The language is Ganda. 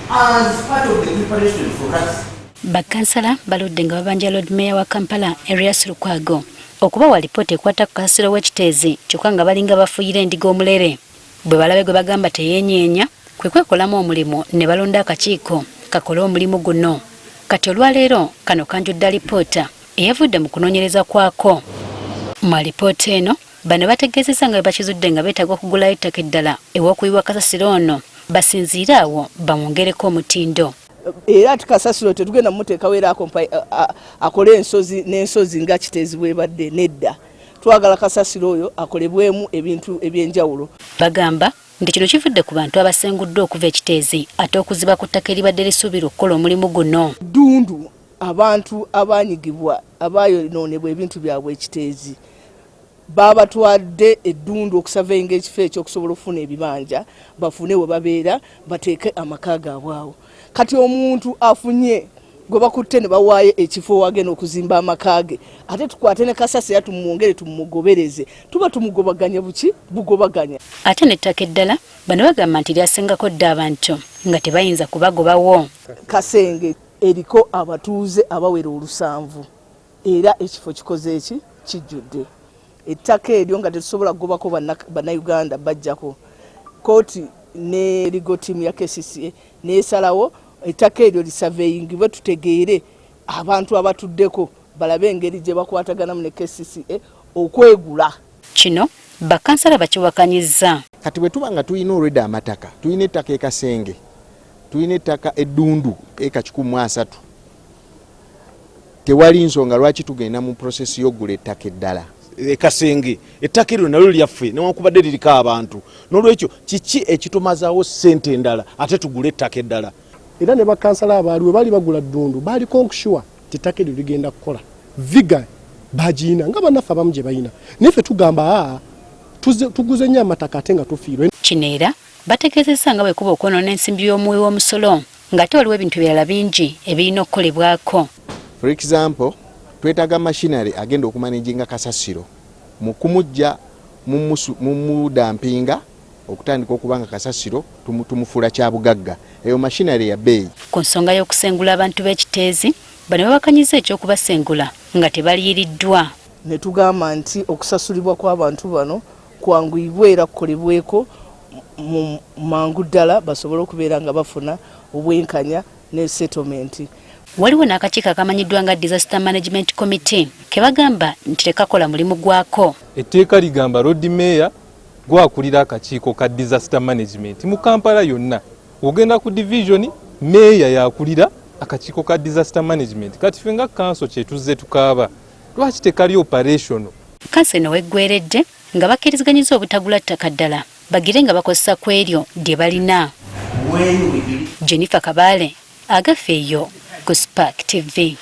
as part of the preparation for us. Bakansala baludde nga babanja Lord Mayor wa Kampala Erias Lukwago okubawa lipoota ekwata ku Kasasiro w'Ekiteezi kyokka nga balinga bafuuyira endiga omulere. Bwe balabe gwe bagamba teyeenyeenya kwe kwekolamu omulimu ne balonda akakiiko kakole omulimu guno. Kati olwaleero kano kanjudde lipoota eyavudde mu kunoonyereza kwako. Mu alipoota eno bano bategeezezza nga bwe bakizudde nga beetaaga okugulayo ettaka eddala ew'okuyiwa Kasasiro ono basinziire awo bamwongereko omutindo. Era ati Kasasiro tetugenda mmuteekawo era akole ensozi n'ensozi nga Kiteezi bwebaali nedda. Twagala Kasasiro oyo akolebwemu ebintu eby'enjawulo. Bagamba nti kino kivudde ku bantu abasenguddwa okuva Ekiteezi ate okuziba ku ttaka eribadde lisuubirwa okukola omulimu guno. Ddundu abantu abanyigibwa abayonoonebwa ebintu byabwe Ekiteezi babatwadde eddundu okusavayinga ekifo ekyo okusobola okufuna ebibanja bafune we babeera bateeke amaka gaabwe awo. Kati omuntu afunye gwe bakutte ne bawaayo ekifo wagenda okuzimba amaka ge ate tukwate ne Kasasiro tumwongere tumugobereze tuba tumugobaganya bugobaganya. Ate n'ettaka eddala bano bagamba nti lyasengako dda abantu nga tebayinza kubagobawo. Kasenge eriko abatuuze abawera 700 era ekifo kikoze eki kijjudde. Ettaka eryo nga tetusobola kugobako bannayuganda bajjako. Kooti ne legal team ya KCCA nesalawo ettaka eryo lisaveyingibwe tutegeere abantu abatuddeko balabe engeri gye bakwataganamu ne KCCA okwegula. Kino bakansala bakiwakanyizza. Kati bwe tuba nga tulina olwedda amataka, tulina ettaka e Kasenge, tulina ettaka eddundu eka 130. Tewali nsonga lwaki tugenda mu prosesi y'okugula ettaka eddala. Kasenge ettaka eryo nalyo lyaffe newankubadde liriko abantu. N'olwekyo kiki ekitumazawo ssente endala ate tugule ettaka eddala. Era ne bakansala abaali we baali bagula ddundu baali konkushua ettaka eryo ligenda kukola viga bagiina nga bannaffe abamu gye balina. Naye ffe tugamba tuguze nnyo amataka ate nga tufiirwe. Kino era bategeezezza nga bwe kuba okwonoona ensimbi y'omuwi w'omusolo ng'ate waliwo ebintu ebirala bingi ebirina okukolebwako. For example, twetaaga machinery agenda okumanaginga Kasasiro mu kumujja mu dampinga okutandika okubanga Kasasiro tumufuula kya bugagga. Eyo machinery ya bbeeyi. Ku nsonga y'okusengula abantu b'Ekiteezi bano babakanyizza eky'okubasengula nga tebaliyiriddwa. Ne tugamba nti okusasulibwa kw'abantu bano kwanguyibwe era kukolebweko mu mangu ddala basobole okubeera nga bafuna obwenkanya ne settlement. Waliwo n'akakiiko akamanyiddwa nga Disaster Management Committee ke bagamba nti tekakola mulimu gwako. Etteeka ligamba Lord Mayor gwakulira akakiiko ka Disaster Management mu Kampala yonna. Ogenda ku division Mayor yakulira akakiiko ka Disaster Management. Kati ffe nga council kye tuzze tukaaba lwaki tekali operational. Council eno weggweredde nga bakkiriziganyizza obutagula ttaka ddala bagire nga bakozesa ku eryo lye balina. Jennifer Kabale agaffe eyo ku Spark TV.